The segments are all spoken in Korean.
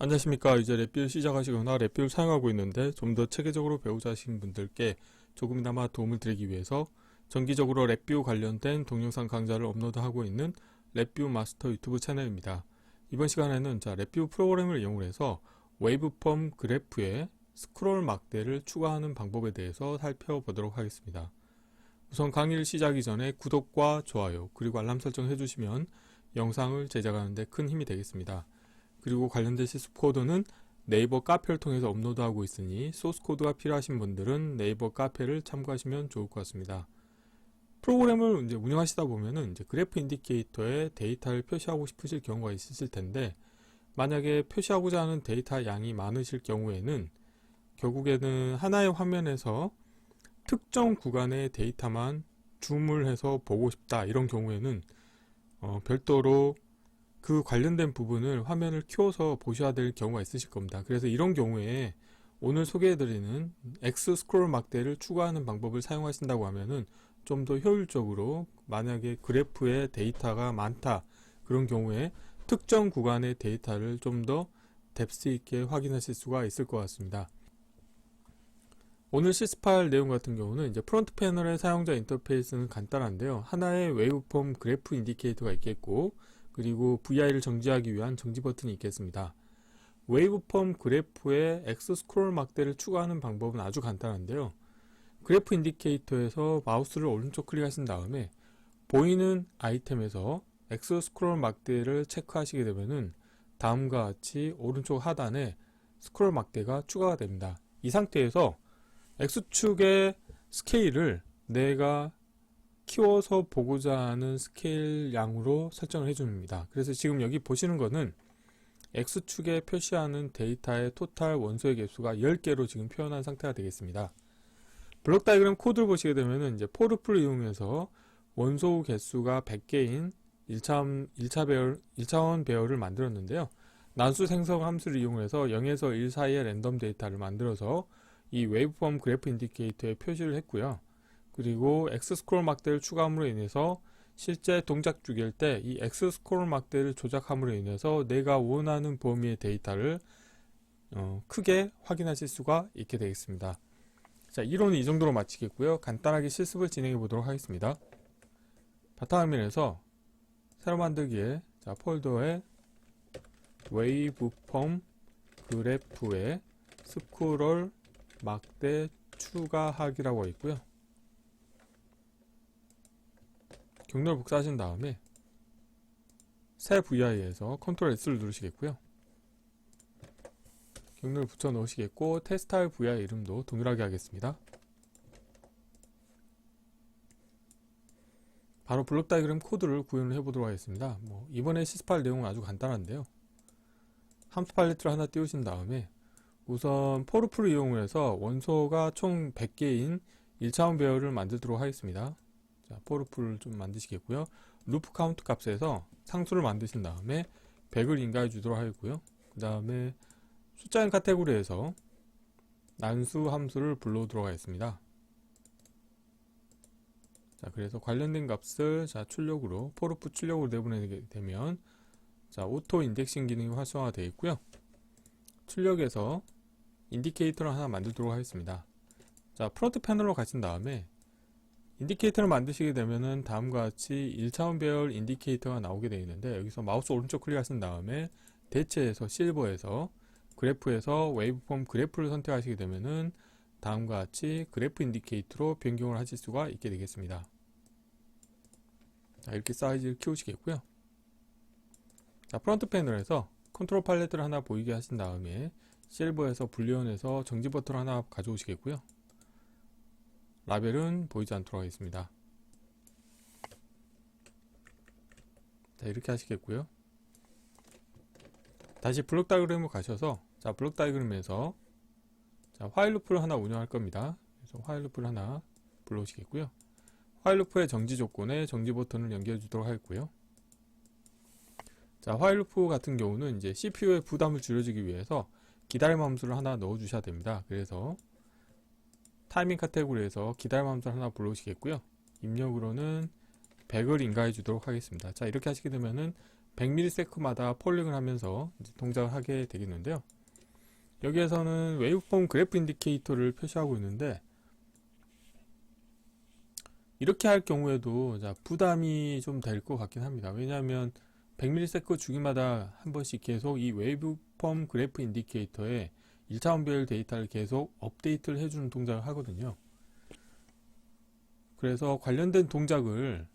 안녕하십니까. 이제 랩뷰 시작하시거나 랩뷰를 사용하고 있는데 좀 더 체계적으로 배우자 하신 분들께 조금이나마 도움을 드리기 위해서 정기적으로 랩뷰 관련된 동영상 강좌를 업로드하고 있는 랩뷰 마스터 유튜브 채널입니다. 이번 시간에는 랩뷰 프로그램을 이용해서 웨이브폼 그래프에 스크롤 막대를 추가하는 방법에 대해서 살펴보도록 하겠습니다. 우선 강의를 시작하기 전에 구독과 좋아요 그리고 알람 설정 해주시면 영상을 제작하는 데 큰 힘이 되겠습니다. 그리고 관련된 시스코드는 네이버 카페를 통해서 업로드하고 있으니 소스코드가 필요하신 분들은 네이버 카페를 참고하시면 좋을 것 같습니다. 프로그램을 이제 운영하시다 보면은 이제 그래프 인디케이터에 데이터를 표시하고 싶으실 경우가 있으실 텐데, 만약에 표시하고자 하는 데이터 양이 많으실 경우에는 결국에는 하나의 화면에서 특정 구간의 데이터만 줌을 해서 보고 싶다, 이런 경우에는 별도로 그 관련된 부분을 화면을 키워서 보셔야 될 경우가 있으실 겁니다. 그래서 이런 경우에 오늘 소개해드리는 X 스크롤 막대를 추가하는 방법을 사용하신다고 하면은 좀 더 효율적으로, 만약에 그래프에 데이터가 많다 그런 경우에 특정 구간의 데이터를 좀 더 뎁스 있게 확인하실 수가 있을 것 같습니다. 오늘 시스파일 내용 같은 경우는 이제 프론트 패널의 사용자 인터페이스는 간단한데요. 하나의 웨이브폼 그래프 인디케이터가 있겠고, 그리고 VI를 정지하기 위한 정지 버튼이 있겠습니다. 웨이브폼 그래프에 X 스크롤 막대를 추가하는 방법은 아주 간단한데요. 그래프 인디케이터에서 마우스를 오른쪽 클릭하신 다음에 보이는 아이템에서 X 스크롤 막대를 체크하시게 되면은 다음과 같이 오른쪽 하단에 스크롤 막대가 추가가 됩니다. 이 상태에서 X축의 스케일을 내가 키워서 보고자 하는 스케일 양으로 설정을 해줍니다. 그래서 지금 여기 보시는 거는 X축에 표시하는 데이터의 토탈 원소의 개수가 10개로 지금 표현한 상태가 되겠습니다. 블록 다이그램 코드를 보시게 되면은 이제 포르프를 이용해서 원소 개수가 100개인 1차원 배열을 만들었는데요. 난수 생성 함수를 이용해서 0에서 1 사이의 랜덤 데이터를 만들어서 이 웨이브폼 그래프 인디케이터에 표시를 했고요. 그리고 X 스크롤 막대를 추가함으로 인해서 실제 동작 중일 때 이 X 스크롤 막대를 조작함으로 인해서 내가 원하는 범위의 데이터를 크게 확인하실 수가 있게 되겠습니다. 자, 이론은 이 정도로 마치겠고요. 간단하게 실습을 진행해 보도록 하겠습니다. 바탕화면에서 새로 만들기에 폴더에 웨이브폼 그래프에 스크롤 막대 추가하기라고 있고요. 경로를 복사하신 다음에 새 VI에서 컨트롤 S를 누르시겠고요. 경로를 붙여 넣으시겠고, 테스트할 VI 이름도 동일하게 하겠습니다. 바로 블록 다이그램 코드를 구현을 해보도록 하겠습니다. 이번에 시스파일 내용은 아주 간단한데요. 함수 팔레트를 하나 띄우신 다음에 우선 포르프를 이용해서 원소가 총 100개인 1차원 배열을 만들도록 하겠습니다. 자, 포르프를 좀 만드시겠고요. 루프 카운트 값에서 상수를 만드신 다음에 100을 인가해 주도록 하겠고요. 그 다음에 숫자인 카테고리에서 난수 함수를 불러오도록 하겠습니다. 자, 그래서 관련된 값을 출력으로, 포르프 출력으로 내보내게 되면 오토 인덱싱 기능이 활성화되어 있고요. 출력에서 인디케이터를 하나 만들도록 하겠습니다. 자, 프론트 패널로 가신 다음에 인디케이터를 만드시게 되면은 다음과 같이 1차원 배열 인디케이터가 나오게 되어 있는데, 여기서 마우스 오른쪽 클릭하신 다음에 대체에서 실버에서 그래프에서 웨이브폼 그래프를 선택하시게 되면은 다음과 같이 그래프 인디케이터로 변경을 하실 수가 있게 되겠습니다. 자, 이렇게 사이즈를 키우시겠고요. 자, 프론트 패널에서 컨트롤 팔레트를 하나 보이게 하신 다음에 실버에서 불리언에서 정지 버튼을 하나 가져오시겠고요. 라벨은 보이지 않도록 하겠습니다. 자, 이렇게 하시겠고요. 다시 블록 다이그램으로 가셔서 블록 다이그램에서 화일 루프를 하나 운영할 겁니다. 그래서 화일 루프를 하나 불러오시겠고요. 화일 루프의 정지 조건에 정지 버튼을 연결해 주도록 하겠고요. 자, 화일 루프 같은 경우는 이제 CPU의 부담을 줄여주기 위해서 기다림 함수를 하나 넣어 주셔야 됩니다. 그래서 타이밍 카테고리에서 기다림 함수를 하나 불러오시겠고요. 입력으로는 100을 인가해 주도록 하겠습니다. 자, 이렇게 하시게 되면은 100ms마다 폴링을 하면서 이제 동작을 하게 되겠는데요. 여기에서는 웨이브폼 그래프 인디케이터를 표시하고 있는데, 이렇게 할 경우에도 부담이 좀 될 것 같긴 합니다. 왜냐하면 100ms 주기마다 한 번씩 계속 이 웨이브폼 그래프 인디케이터에 1차원별 데이터를 계속 업데이트를 해주는 동작을 하거든요. 그래서 관련된 동작을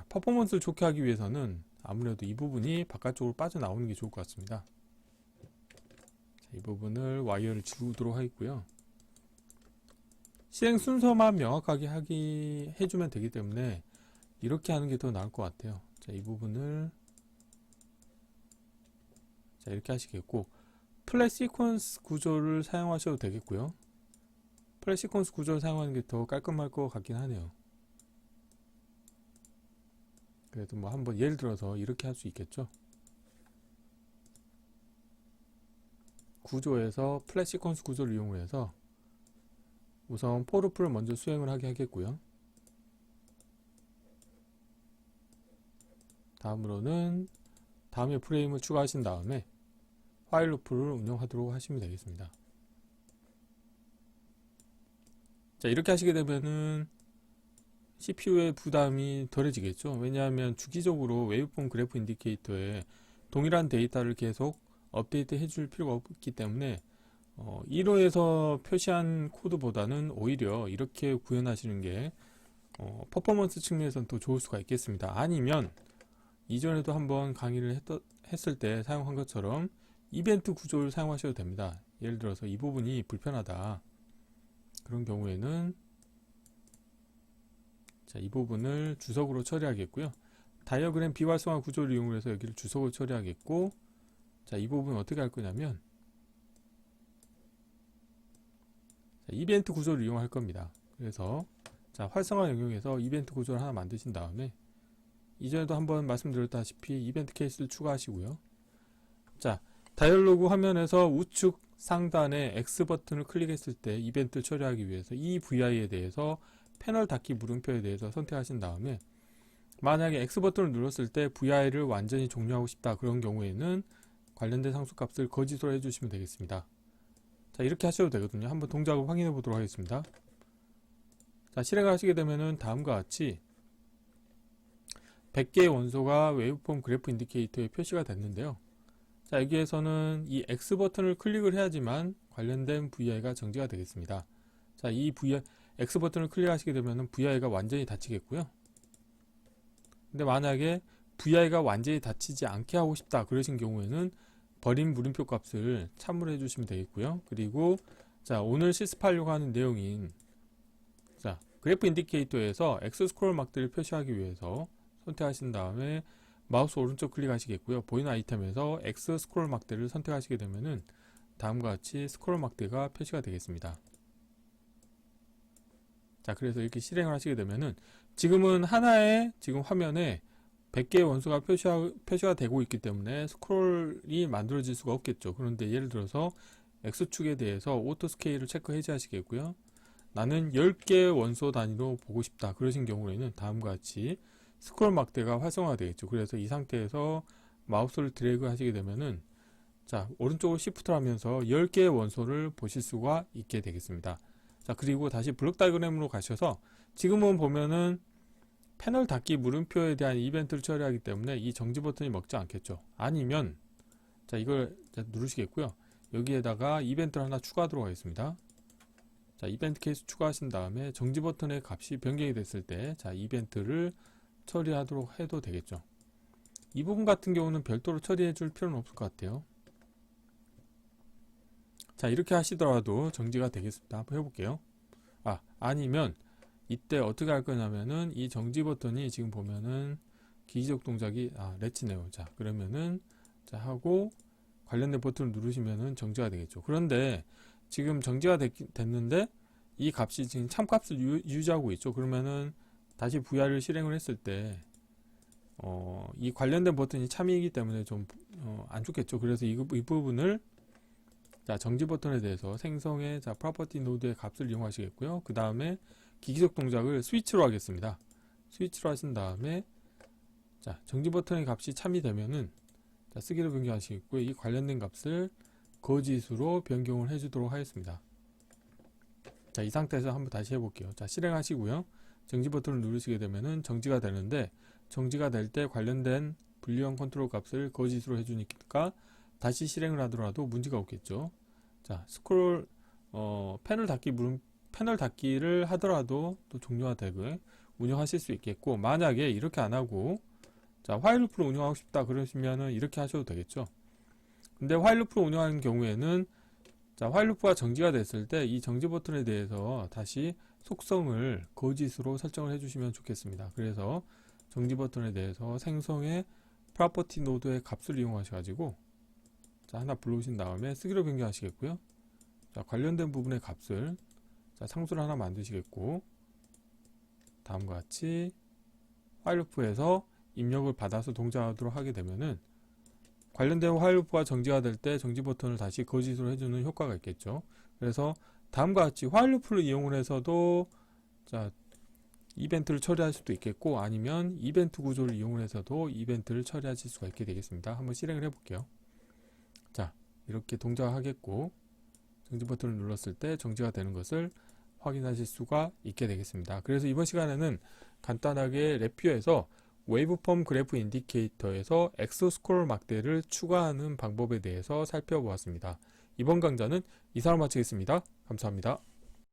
퍼포먼스를 좋게 하기 위해서는 아무래도 이 부분이 바깥쪽으로 빠져나오는 게 좋을 것 같습니다. 이 부분을 와이어를 지우도록 하겠고요. 실행 순서만 명확하게 해주면 되기 때문에 이렇게 하는 게 더 나을 것 같아요. 이 부분을 이렇게 하시겠고, 플랫 시퀀스 구조를 사용하셔도 되겠고요. 플랫 시퀀스 구조를 사용하는 게 더 깔끔할 것 같긴 하네요. 그래도 뭐 한번 예를 들어서 이렇게 할 수 있겠죠. 구조에서 플랫 시퀀스 구조를 이용해서 우선 포르프를 먼저 수행을 하게 하겠고요. 다음으로는 다음에 프레임을 추가하신 다음에 화일 루프를 운영하도록 하시면 되겠습니다. 이렇게 하시게 되면은 CPU의 부담이 덜해지겠죠. 왜냐하면 주기적으로 웨이브폼 그래프 인디케이터에 동일한 데이터를 계속 업데이트 해줄 필요가 없기 때문에 1호에서 표시한 코드보다는 오히려 이렇게 구현하시는 게 퍼포먼스 측면에서는 더 좋을 수가 있겠습니다. 아니면 이전에도 한번 강의를 했을 때 사용한 것처럼 이벤트 구조를 사용하셔도 됩니다. 예를 들어서 이 부분이 불편하다, 그런 경우에는 이 부분을 주석으로 처리하겠고요. 다이어그램 비활성화 구조를 이용해서 여기를 주석으로 처리하겠고, 이 부분은 어떻게 할 거냐면 이벤트 구조를 이용할 겁니다. 그래서 활성화 영역에서 이벤트 구조를 하나 만드신 다음에 이전에도 한번 말씀드렸다시피 이벤트 케이스를 추가하시고요. 다이얼로그 화면에서 우측 상단에 X 버튼을 클릭했을 때 이벤트를 처리하기 위해서 이 VI에 대해서 패널 닫기 물음표에 대해서 선택하신 다음에, 만약에 X 버튼을 눌렀을 때 VI를 완전히 종료하고 싶다, 그런 경우에는 관련된 상수값을 거짓으로 해주시면 되겠습니다. 이렇게 하셔도 되거든요. 한번 동작을 확인해 보도록 하겠습니다. 실행을 하시게 되면은 다음과 같이 100개의 원소가 웨이브폼 그래프 인디케이터에 표시가 됐는데요. 여기에서는 이 X 버튼을 클릭을 해야지만 관련된 VI가 정지가 되겠습니다. 이 X 버튼을 클릭하시게 되면 VI가 완전히 닫히겠고요. 근데 만약에 VI가 완전히 닫히지 않게 하고 싶다, 그러신 경우에는 버린 물음표 값을 참고해 주시면 되겠고요. 그리고 오늘 실습하려고 하는 내용인 그래프 인디케이터에서 X 스크롤 막대를 표시하기 위해서 선택하신 다음에 마우스 오른쪽 클릭하시겠고요. 보이는 아이템에서 X 스크롤 막대를 선택하시게 되면은 다음과 같이 스크롤 막대가 표시가 되겠습니다. 그래서 이렇게 실행을 하시게 되면은 지금은 하나의 화면에 100개의 원소가 표시가 되고 있기 때문에 스크롤이 만들어질 수가 없겠죠. 그런데 예를 들어서 X축에 대해서 오토 스케일을 체크 해제하시겠고요. 나는 10개의 원소 단위로 보고 싶다, 그러신 경우에는 다음과 같이 스크롤 막대가 활성화가 되겠죠. 그래서 이 상태에서 마우스를 드래그 하시게 되면은 오른쪽으로 시프트를 하면서 10개의 원소를 보실 수가 있게 되겠습니다. 그리고 다시 블록 다이어그램으로 가셔서 지금은 보면은 패널 닫기 물음표에 대한 이벤트를 처리하기 때문에 이 정지 버튼이 먹지 않겠죠. 아니면 이걸 누르시겠고요. 여기에다가 이벤트를 하나 추가하도록 하겠습니다. 이벤트 케이스 추가하신 다음에 정지 버튼의 값이 변경이 됐을 때 이벤트를 처리하도록 해도 되겠죠. 이 부분 같은 경우는 별도로 처리해 줄 필요는 없을 것 같아요. 이렇게 하시더라도 정지가 되겠습니다. 한번 해볼게요. 아니면 이때 어떻게 할 거냐면은 이 정지 버튼이 지금 보면은 기기적 동작이 렛츠네요. 그러면은 하고 관련된 버튼을 누르시면은 정지가 되겠죠. 그런데 지금 정지가 됐는데 이 값이 지금 참값을 유지하고 있죠. 그러면은 다시 VR을 실행을 했을 때 이 관련된 버튼이 참이기 때문에 좀 안 좋겠죠. 그래서 이 부분을 정지 버튼에 대해서 생성의 프로퍼티 노드의 값을 이용하시겠고요. 그 다음에 기기적 동작을 스위치로 하겠습니다. 스위치로 하신 다음에 자, 정지 버튼의 값이 참이 되면은 자, 쓰기로 변경하시겠고요. 이 관련된 값을 거짓으로 변경을 해주도록 하겠습니다. 자, 이 상태에서 한번 다시 해볼게요. 자, 실행하시고요. 정지 버튼을 누르시게 되면은 정지가 되는데, 정지가 될 때 관련된 분리형 컨트롤 값을 거짓으로 해주니까 다시 실행을 하더라도 문제가 없겠죠. 자, 스크롤 패널 닫기를 하더라도 또 종료가 되고 운영하실 수 있겠고, 만약에 이렇게 안 하고 자, 화일 루프로 운영하고 싶다 그러시면은 이렇게 하셔도 되겠죠. 근데 화일 루프로 운영하는 경우에는 자, 화일 루프가 정지가 됐을 때 이 정지 버튼에 대해서 다시 속성을 거짓으로 설정을 해주시면 좋겠습니다. 그래서 정지 버튼에 대해서 생성의 프로퍼티 노드의 값을 이용하셔가지고 자, 하나 불러오신 다음에 쓰기로 변경하시겠고요. 자, 관련된 부분의 값을 자, 상수를 하나 만드시겠고, 다음과 같이 화일 루프에서 입력을 받아서 동작하도록 하게 되면은 관련된 화일 루프가 정지가 될 때 정지 버튼을 다시 거짓으로 해주는 효과가 있겠죠. 그래서 다음과 같이 화일 루프를 이용을 해서도 자, 이벤트를 처리할 수도 있겠고, 아니면 이벤트 구조를 이용을 해서도 이벤트를 처리하실 수가 있게 되겠습니다. 한번 실행을 해볼게요. 자, 이렇게 동작하겠고, 정지 버튼을 눌렀을 때 정지가 되는 것을 확인하실 수가 있게 되겠습니다. 그래서 이번 시간에는 간단하게 랩뷰에서 웨이브폼 그래프 인디케이터에서 엑소 스크롤 막대를 추가하는 방법에 대해서 살펴보았습니다. 이번 강좌는 이상으로 마치겠습니다. 감사합니다.